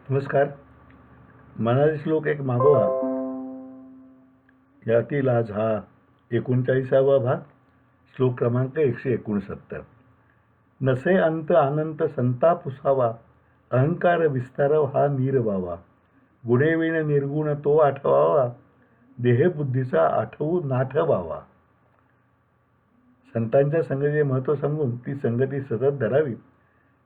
नमस्कार. मनाचे श्लोक एक मागोवा यातील आज हा 39वा भाग. श्लोक क्रमांक 169. नसे अंत अनंत संताप उसावा, अहंकार विस्तारव हा नीर व्हावा. गुणेविण निर्गुण तो आठवावा, देहबुद्धीचा आठवू नाठ व्हावा. संतांच्या संगतीचे महत्त्व सांगून ती संगती सतत धरावी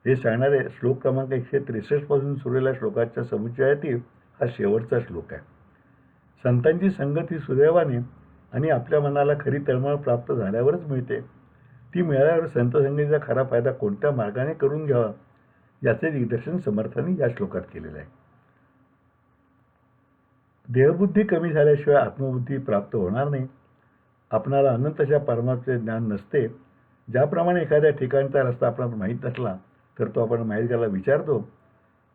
हे सांगणारे श्लोक क्रमांक 163 पासून सुरू श्लोकाच्या समुच्चयातील हा शेवटचा श्लोक आहे. संतांची संगत ही सुदैवाने आणि आपल्या मनाला खरी तळमळ प्राप्त झाल्यावरच मिळते. ती मिळाल्यावर संत संगतीचा खरा फायदा कोणत्या मार्गाने करून घ्यावा याचे दिग्दर्शन समर्थांनी या श्लोकात केलेलं आहे. देहबुद्धी कमी झाल्याशिवाय आत्मबुद्धी प्राप्त होणार नाही. आपणाला अनंतच्या परमात्म्याचे ज्ञान नसते. ज्याप्रमाणे एखाद्या ठिकाणचा रस्ता आपणाला माहीत नसला तर तो आपण माहितीला विचारतो.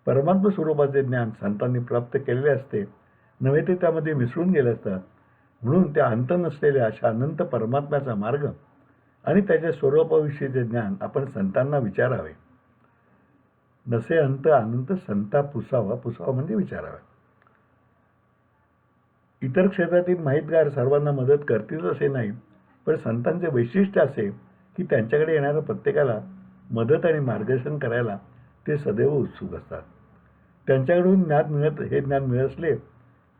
परमात्म स्वरूपाचे ज्ञान संतांनी प्राप्त केलेले असते, नव्हे ते त्यामध्ये मिसळून गेले असतात. म्हणून त्या अंत नसलेल्या अशा अनंत परमात्म्याचा मार्ग आणि त्याच्या स्वरूपाविषयीचे ज्ञान आपण संतांना विचारावे. नसे अंत अनंत संता पुसावा. पुसावा म्हणजे विचारावा. इतर क्षेत्रातील माहितगार सर्वांना मदत करतील असे नाही, पण संतांचे वैशिष्ट्य असे की त्यांच्याकडे येणाऱ्या प्रत्येकाला मदत आणि मार्गदर्शन करायला ते सदैव उत्सुक असतात. त्यांच्याकडून हे ज्ञान मिळत असले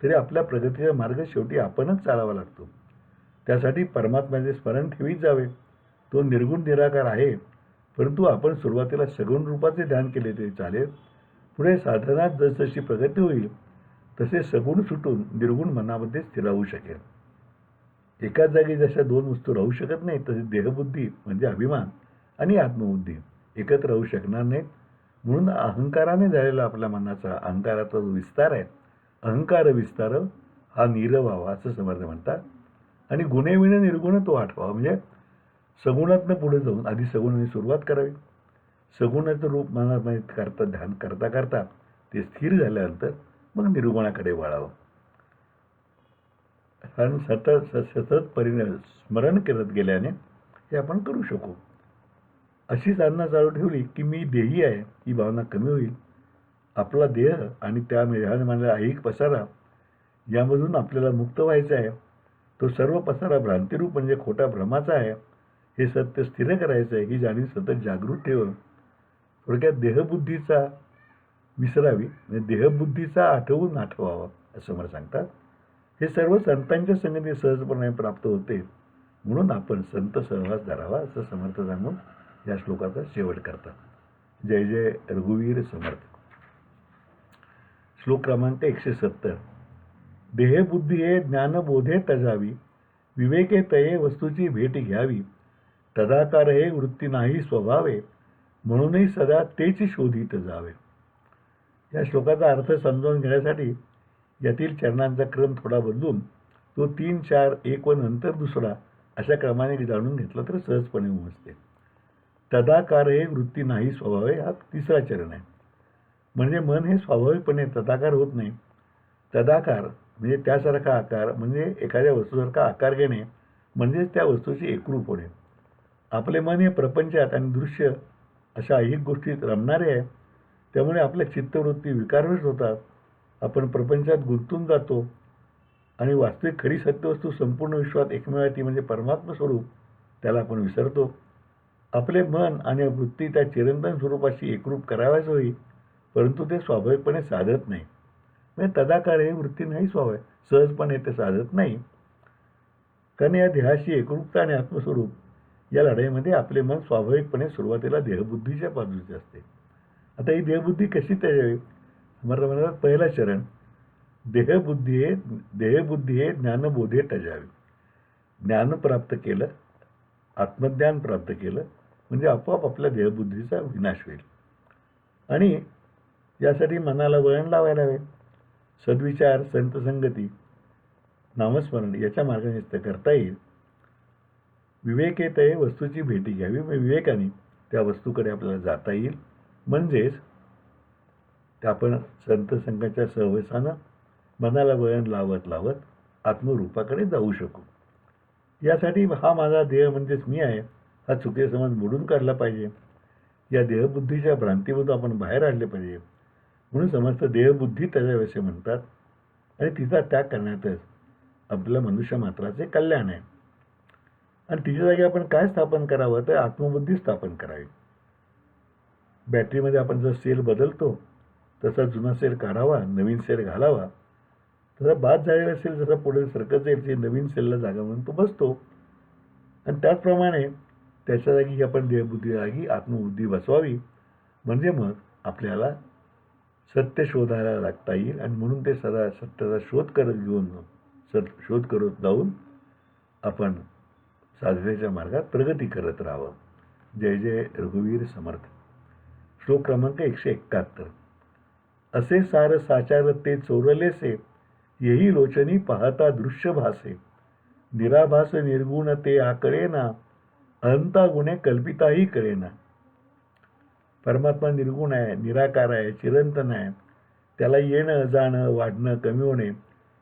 तरी आपल्या प्रगतीचा मार्ग शेवटी आपणच चालावा लागतो. त्यासाठी परमात्म्याचे स्मरण ठेवीत जावे. तो निर्गुण निराकार आहे, परंतु आपण सुरुवातीला सगुण रूपाचे ध्यान केले तरी चालेल. पुढे साधनात जसजशी प्रगती होईल तसे सगुण सुटून निर्गुण मनामध्ये स्थिरावू शकेल. एकाच जागी जशा दोन वस्तू राहू शकत नाही तसे देहबुद्धी म्हणजे अभिमान आणि आत्मबुद्धी एकत्र राहू शकणार नाहीत. म्हणून अहंकाराने झालेला आपल्या मनाचा अहंकाराचा जो विस्तार आहे, अहंकार विस्तार हा नीर व्हावा असं समर्थ म्हणतात. आणि गुणेविण निर्गुण तो आठवावा म्हणजे सगुणातनं पुढे जाऊन आधी सगुणाने सुरुवात करावी. सगुणाचं रूप मनामध्ये करता ध्यान करता करता ते स्थिर झाल्यानंतर मग निर्गुणाकडे वळावं. कारण सतत सतत स्मरण करत गेल्याने हे आपण करू शकू. अशी साधना चालू ठेवली की मी देही आहे ही भावना कमी होईल. आपला देह आणि त्या म्हणलेला ऐहिक पसारा यामधून आपल्याला मुक्त व्हायचं आहे. तो सर्व पसारा भ्रांतिरूप म्हणजे खोटा भ्रमाचा आहे हे सत्य स्थिर करायचं आहे ही जाणीव सतत जागृत ठेवून थोडक्यात देहबुद्धीचा विसरावी म्हणजे देहबुद्धीचा आठवून आठवावा असं मला सांगतात. हे सर्व संतांच्या संगती सहजपणे प्राप्त होते, म्हणून आपण संत सहवास धरावा असं समर्थ सांगून या श्लोकाचा शेवट करतात. जय जय रघुवीर समर्थ. श्लोक क्रमांक 170. देहबुद्धी हे ज्ञानबोधे तजावी, विवेके तये वस्तूची भेट घ्यावी. तदाकार हे वृत्ती नाही स्वभावे, म्हणूनही सदा तेच शोधित जावे. या श्लोकाचा अर्थ समजावून घेण्यासाठी यातील चरणांचा क्रम थोडा बदलून तो 3, 4, 1 व नंतर दुसरा अशा क्रमाने जाणून घेतला तर सहजपणे उमजते. तदाकार हे वृत्ती नाही स्वभावे हा तिसरा चरण आहे. म्हणजे मन हे स्वाभाविकपणे तदाकार होत नाही. तदाकार म्हणजे त्यासारखा आकार म्हणजे एखाद्या वस्तूसारखा आकार घेणे म्हणजेच त्या वस्तूची एकरूप होणे. आपले मन हे प्रपंचात आणि दृश्य अशा ऐहिक गोष्टीत रमणारे आहे. त्यामुळे आपल्या चित्तवृत्ती विकारवश होतात. आपण प्रपंचात गुंतून जातो आणि वास्तविक खरी सत्यवस्तू संपूर्ण विश्वात एकमेव आहे ती म्हणजे परमात्म स्वरूप त्याला आपण विसरतो. आपले मन आणि वृत्ती त्या चिरंतन स्वरूपाशी एकरूप कराव्याच होई, परंतु ते स्वाभाविकपणे साधत नाही. म्हणजे तदाकार हे वृत्ती नाही सहजपणे ते साधत नाही. कारण या देहाशी एकरूपता आणि आत्मस्वरूप या लढाईमध्ये आपले मन स्वाभाविकपणे सुरुवातीला देहबुद्धीच्या बाजूचे असते. आता ही देहबुद्धी कशी त्याच्यावी म्हणतात पहिला चरण देहबुद्धी हे ज्ञानबोधे तजावी. ज्ञान प्राप्त केलं, आत्मज्ञान प्राप्त केलं म्हणजे आपोआप आपल्या देहबुद्धीचा विनाश होईल. आणि यासाठी मनाला वळण लावायला हवे. सद्विचार, संत संगती, नामस्मरण याच्या मार्गाने करता येईल. विवेकेतये वस्तूची भेटी घ्यावी. विवेकाने त्या वस्तूकडे आपल्याला जाता येईल. म्हणजेच आपण संत संघाच्या सहवासानं मनाला वळण लावत लावत आत्मरूपाकडे जाऊ शकू. यासाठी हा माझा देह म्हणजेच मी आहे हा चुकीचा समज मोडून काढला पाहिजे. या देहबुद्धीच्या भ्रांतीमधून आपण बाहेर आणले पाहिजे. म्हणून समस्त देहबुद्धी त्याच्यावे असे म्हणतात आणि तिचा त्याग करण्यातच आपल्या मनुष्य मात्राचे कल्याण आहे. आणि तिच्या जागी आपण काय स्थापन करावं तर आत्मबुद्धी स्थापन करावी. बॅटरीमध्ये आपण जर सेल बदलतो तसा जुना सेल काढावा, नवीन सेल घालावा. तसा बाद झालेला सेल जसा पुढे सरकत जाईल ती नवीन सेलला जागा म्हणून तो बसतो. आणि त्याचप्रमाणे त्याच्या जागी आपण देहबुद्धी जागी आत्मबुद्धी बसवावी. म्हणजे मग आपल्याला सत्य शोधायला लागता येईल आणि म्हणून ते सदा सत्याचा शोध करत जाऊन आपण साधनेच्या मार्गात प्रगती करत राहावं. जय जय रघुवीर समर्थ. श्लोक क्रमांक 171. असे सार साचार ते चोरलेसे, येही लोचनी पाहता दृश्य भासे. निराभास निर्गुण ते आकळेना, अहंता गुणे कल्पिताही कळेना. परमात्मा निर्गुण आहे, निराकार आहे, चिरंतन आहे. त्याला येणं जाणं वाढणं कमी होणे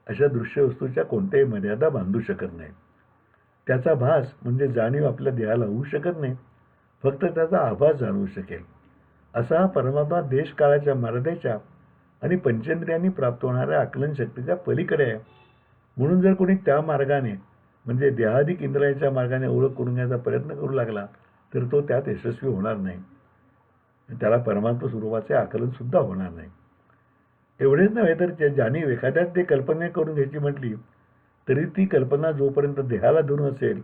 अशा दृश्य वस्तूच्या कोणत्याही मर्यादा बांधू शकत नाही. त्याचा भास म्हणजे जाणीव आपल्या देहाला होऊ शकत नाही, फक्त त्याचा आभास जाणवू शकेल. असा हा परमात्मा देश काळाच्या मर्यादेच्या आणि पंचेंद्रियांनी प्राप्त होणाऱ्या आकलन शक्तीच्या पलीकडे आहे. म्हणून जर कोणी त्या मार्गाने म्हणजे देहाधिक इंद्रियांच्या मार्गाने ओळख करून घ्यायचा प्रयत्न करू लागला तर तो त्यात यशस्वी होणार नाही. त्याला परमात्मा स्वरूपाचे आकलन सुद्धा होणार नाही. एवढेच नव्हे तर जाणीव एखाद्याच ते कल्पना करून घ्यायची म्हटली तरी ती कल्पना जोपर्यंत देहाला धरून असेल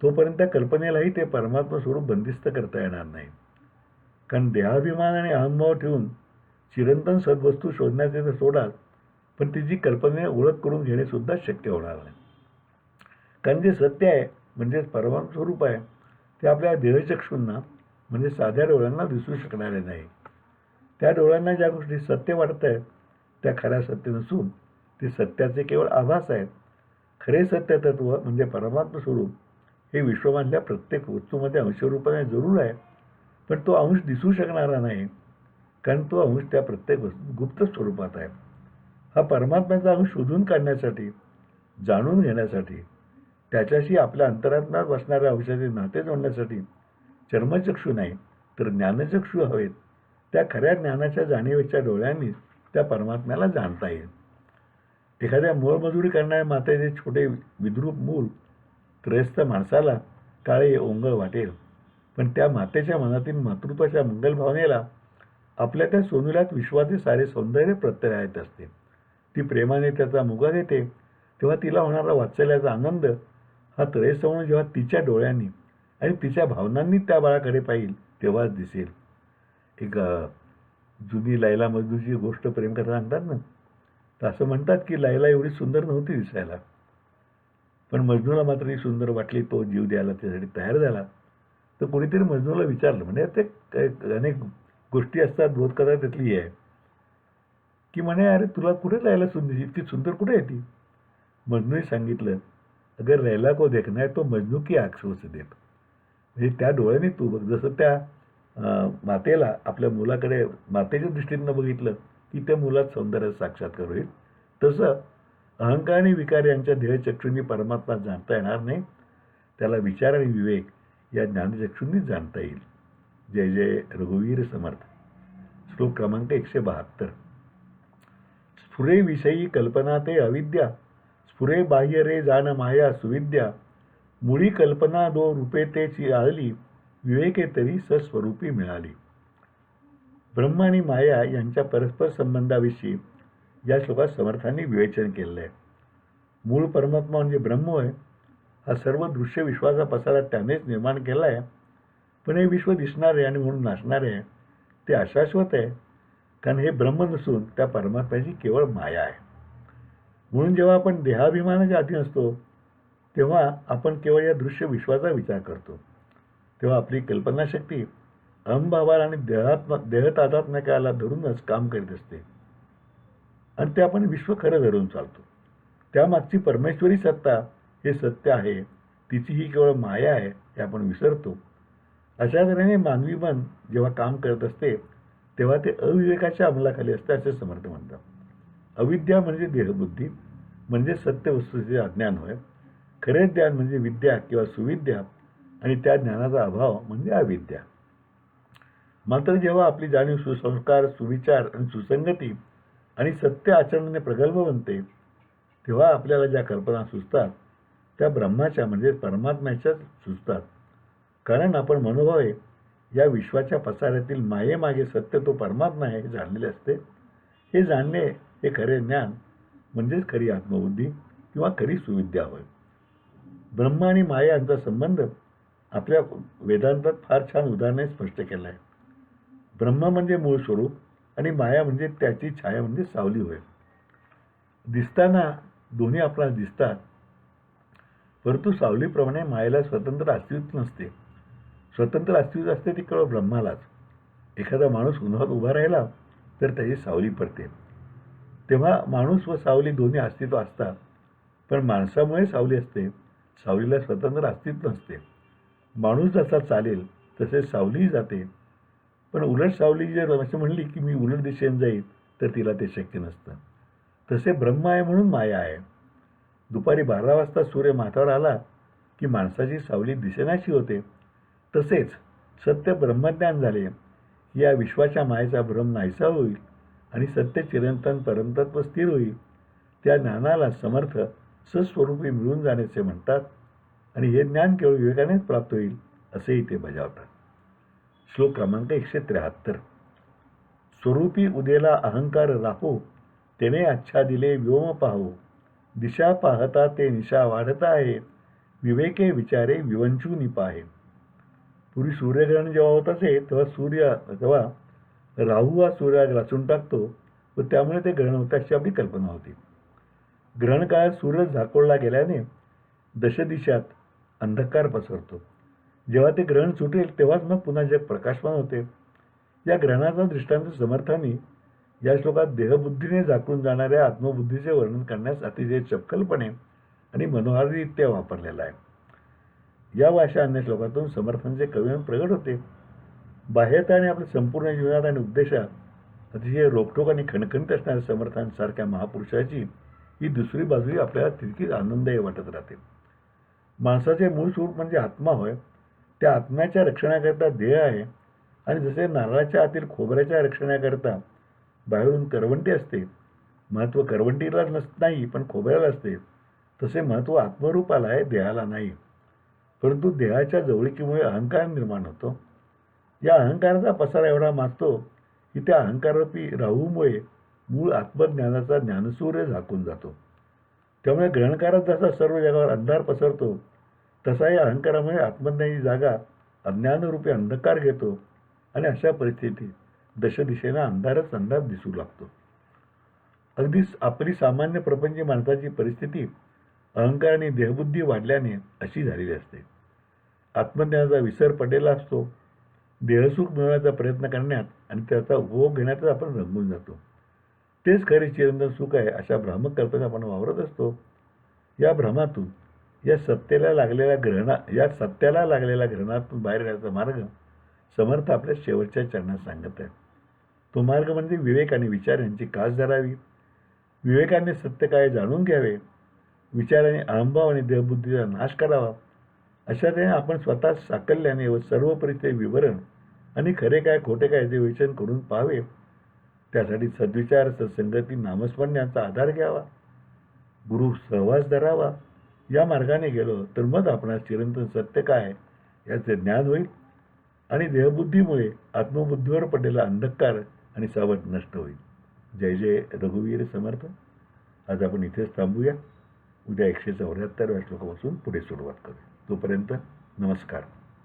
तोपर्यंत त्या कल्पनेलाही ते परमात्मा स्वरूप बंदिस्त करता येणार नाही. कारण देहाभिमान आणि अहंभाव ठेवून चिरंतन सद्वस्तू शोधण्याचे तर सोडाल, पण तिची कल्पनेने ओळख करून घेणे सुद्धा शक्य होणार नाही. कारण जे सत्य आहे म्हणजे परमात्मा स्वरूप आहे ते आपल्या देहचक्षूंना म्हणजे साध्या डोळ्यांना दिसू शकणारे नाही. त्या डोळ्यांना ज्या गोष्टी सत्य वाटत आहेत त्या खऱ्या सत्य नसून ते सत्याचे केवळ आभास आहेत. खरे सत्य तत्व म्हणजे परमात्मा स्वरूप हे विश्वमधल्या प्रत्येक वस्तूमध्ये अंशरूपाने जरूर आहे, पण तो अंश दिसू शकणारा नाही, कारण तो अंश त्या प्रत्येक वस्तू गुप्त स्वरूपात आहे. हा परमात्म्याचा अंश शोधून काढण्यासाठी, जाणून घेण्यासाठी, त्याच्याशी आपल्या अंतरात्म्यात बसणाऱ्या अंशाचे नाते जोडण्यासाठी चर्मचक्षू नाही तर ज्ञानचक्षू हवेत. त्या खऱ्या ज्ञानाच्या जाणीवेच्या डोळ्यांनीच त्या परमात्म्याला जाणता येईल. एखाद्या मोलमजुरी करणाऱ्या मातेचे छोटे विद्रूप मूल त्रयस्थ माणसाला काळे ओंगळ वाटेल, पण त्या मातेच्या मनातील मातृत्वाच्या मंगल भावनेला आपल्या त्या सोनुल्यात विश्वाचे सारे सौंदर्य प्रत्ययात असते. ती प्रेमाने त्याचा मुगा घेते तेव्हा तिला होणारा वात्सल्याचा आनंद हा त्रयस्थवण जेव्हा तिच्या डोळ्यांनी आणि तिच्या भावनांनी त्या बाळाकडे पाहिल तेव्हाच दिसेल. एक जुनी लैला मजनूची गोष्ट प्रेमकथा सांगतात ना, तर असं म्हणतात की लैला एवढी सुंदर नव्हती दिसायला, पण मजनूला मात्र ही सुंदर वाटली. तो जीव द्यायला त्यासाठी तयार झाला. तर कोणीतरी मजनूला विचारलं, म्हणजे ते अनेक गोष्टी असतात बोधकथा त्यातली आहे की म्हणे अरे तुला कुठे लैला सुंदर इतकी सुंदर कुठे आहे ती. मजनूने सांगितलं, अगर लैला को देखना है तो मजनू की आंखों से देख. म्हणजे त्या डोळ्याने तू बघ. जसं त्या मातेला आपल्या मुलाकडे मातेच्या दृष्टीनं बघितलं की त्या मुलात सौंदर्याचा साक्षात्कार होईल, तसं अहंकार आणि विकार यांच्या देहचक्षूंनी परमात्मा जाणता येणार नाही. त्याला विचार आणि विवेक या ज्ञानचक्षूंनी जाणता येईल. जय जय रघुवीर समर्थ. श्लोक क्रमांक 172. स्फुरे विषयी कल्पना ते अविद्या, स्फुरे बाह्य रे जाण माया सुविद्या. मुळी कल्पना दो रूपे तेची आली, विवेके तरी सस्वरूपी मिळाली. ब्रह्म आणि माया यांच्या परस्पर संबंधाविषयी या श्लोकात समर्थांनी विवेचन केलेलं आहे. मूळ परमात्मा म्हणजे ब्रह्म आहे. हा सर्व दृश्य विश्वाचा पसारा त्यानेच निर्माण केला आहे, पण हे विश्व दिसणारे आणि म्हणून नाचणारे आहे ते अशाश्वत आहे, कारण हे ब्रह्म नसून त्या परमात्म्याची केवळ माया आहे. म्हणून जेव्हा आपण देहाभिमानाच्या अधीन असतो तेव्हा आपण केवळ या दृश्य विश्वाचा विचार करतो. तेव्हा आपली कल्पनाशक्ती अहंभावाला आणि देहतादात्म्याला धरूनच काम करीत असते आणि ते आपण विश्व खरं धरून चालतो. त्यामागची परमेश्वरी सत्ता हे सत्य आहे, तिची ही केवळ माया आहे हे आपण विसरतो. अशा तऱ्हेने मानवी मन जेव्हा काम करत असते तेव्हा ते अविवेकाच्या अंमलाखाली असते असे समर्थ म्हणतात. अविद्या म्हणजे देहबुद्धी म्हणजे सत्य वस्तूचे अज्ञान होय. खरे ज्ञान म्हणजे विद्या किंवा सुविद्या आणि त्या ज्ञानाचा अभाव म्हणजे अविद्या. मात्र जेव्हा आपली जाणीव सुसंस्कार, सुविचार आणि सुसंगती आणि सत्य आचरणाने प्रगल्भ बनते, तेव्हा आपल्याला ज्या कल्पना सुचतात त्या ब्रह्माच्या म्हणजे परमात्म्याच्याच सुचतात. कारण आपण मनोभावे या विश्वाच्या पसाऱ्यातील मायेमागे सत्य तो परमात्मा आहे हे जाणलेले असते. हे जाणणे हे खरे ज्ञान म्हणजेच खरी आत्मबुद्धी किंवा खरी सुविद्या होय. ब्रह्म आणि माया यांचा संबंध आपल्या वेदांतात फार छान उदाहरणे स्पष्ट केलं आहे. ब्रह्म म्हणजे मूळ स्वरूप आणि माया म्हणजे त्याची छाया म्हणजे सावली होय. दिसताना दोन्ही आपल्याला दिसतात, परंतु सावलीप्रमाणे मायेला स्वतंत्र अस्तित्व नसते. स्वतंत्र अस्तित्व असते ती केवळ ब्रह्मालाच. एखादा माणूस उन्हात उभा राहिला तर त्याची सावली पडते. तेव्हा माणूस व सावली दोन्ही अस्तित्व असतात, पण माणसामुळे सावली असते. सावलीला स्वतंत्र अस्तित्व नसते. माणूस जसा चालेल तसे सावलीही जाते, पण उलट सावली जर असं म्हणली की मी उलट दिशेने जाईल तर तिला ते शक्य नसतं. तसे ब्रह्म आहे म्हणून माया आहे. दुपारी 12 वाजता सूर्य माथ्यावर आला की माणसाची सावली दिसेनाशी होते. तसेच सत्य ब्रह्मज्ञान झाले की या विश्वाच्या मायेचा भ्रम नाहीसा होईल आणि सत्य चिरंतन परमतत्व स्थिर होईल. त्या ज्ञानाला समर्थ सस्वरूपी मिळून जाण्याचे म्हणतात आणि हे ज्ञान केवळ विवेकानेच प्राप्त होईल असेही ते बजावतात. श्लोक क्रमांक 173. स्वरूपी उदेला अहंकार राहो, तेने अच्छा दिले व्योम पाहो, दिशा पाहता ते निशा वाढता आहे, विवेके विचारे विवंचू पाहे. पूर्वी सूर्यग्रहण जेव्हा होत असे तेव्हा राहू हा सूर्य ग्रासून टाकतो व त्यामुळे ते ग्रहण होते अशी आपली कल्पना होती. ग्रहण काळात सूर्य झाकोळला गेल्याने दशदिशात अंधकार पसरतो. जेव्हा ते ग्रहण सुटेल तेव्हाच मग पुन्हा जग प्रकाशमान होते. या ग्रहणाचा दृष्टांत समर्थांनी या श्लोकात देहबुद्धीने झाकून जाणाऱ्या आत्मबुद्धीचे वर्णन करण्यास अतिशय चपखलपणे आणि मनोहारीरित्या वापरलेला आहे. या भाषा अन्य श्लोकातून समर्थांचे कविमन प्रगट होते. बाह्यता आणि आपल्या संपूर्ण जीवनात आणि उद्देशात अतिशय रोखठोक आणि खणखणीत असणाऱ्या समर्थांसारख्या महापुरुषाची ही दुसरी बाजूही आपल्याला तितकीच आनंददायी वाटत राहते. माणसाचे मूळ स्वरूप म्हणजे आत्मा होय. त्या आत्म्याच्या रक्षणाकरता देह आहे आणि जसे नारळाच्या आतील खोबऱ्याच्या रक्षणाकरता बाहेरून करवंटी असते, महत्त्व करवंटीला नाही पण खोबऱ्याला असते, तसे महत्त्व आत्मरूपाला आहे, देहाला नाही. परंतु देहाच्या जवळीकीमुळे अहंकार निर्माण होतो. या अहंकाराचा पसारा एवढा माजतो की त्या अहंकारारूपी राहूमुळे मूळ आत्मज्ञानाचा ज्ञानसूर्य झाकून जातो. त्यामुळे ग्रहणकारात जसा सर्व जगावर अंधार पसरतो तसा या अहंकारामुळे आत्मज्ञानाची जागा अज्ञानरूपी अंधकार घेतो आणि अशा परिस्थितीत दशदिशेला अंधारच अंधार दिसू लागतो. अगदी आपली सामान्य प्रपंच माणसाची परिस्थिती अहंकार आणि देहबुद्धी वाढल्याने अशी झालेली असते. आत्मज्ञानाचा विसर पडलेला असतो. देहसुख मिळवण्याचा प्रयत्न करण्यात आणि त्याचा उपभोग घेण्यातच आपण रंगून जातो. तेच खरे चिरंतन सुख आहे अशा भ्रामक कल्पना आपण वावरत असतो. या भ्रमातून या सत्याला लागलेल्या ग्रहणातून बाहेर येण्याचा मार्ग समर्थ आपल्या शेवटच्या चरणात सांगत आहेत. तो मार्ग म्हणजे विवेक आणि विचार यांची कास धरावी. विवेकाने सत्य काय जाणून घ्यावे. विचाराने अहंभाव आणि देहबुद्धीचा नाश करावा. अशा तऱ्हेने आपण स्वतः साकल्याने व सर्व परिस्थिती विवरण आणि खरे काय खोटे काय याचे विवेचन करून पाहावे. त्यासाठी सद्विचार, सत्संगती, नामस्मरण यांचा आधार घ्यावा. गुरु सहवास धरावा. या मार्गाने गेलो तर मग आपणास चिरंतन सत्य काय याचे ज्ञान होईल आणि देहबुद्धीमुळे आत्मबुद्धीवर पडलेला अंधकार आणि सावट नष्ट होईल. जय जय रघुवीर समर्थ. आज आपण इथेच थांबूया. उद्या 174व्या श्लोकापासून पुढे सुरुवात करू. तोपर्यंत नमस्कार.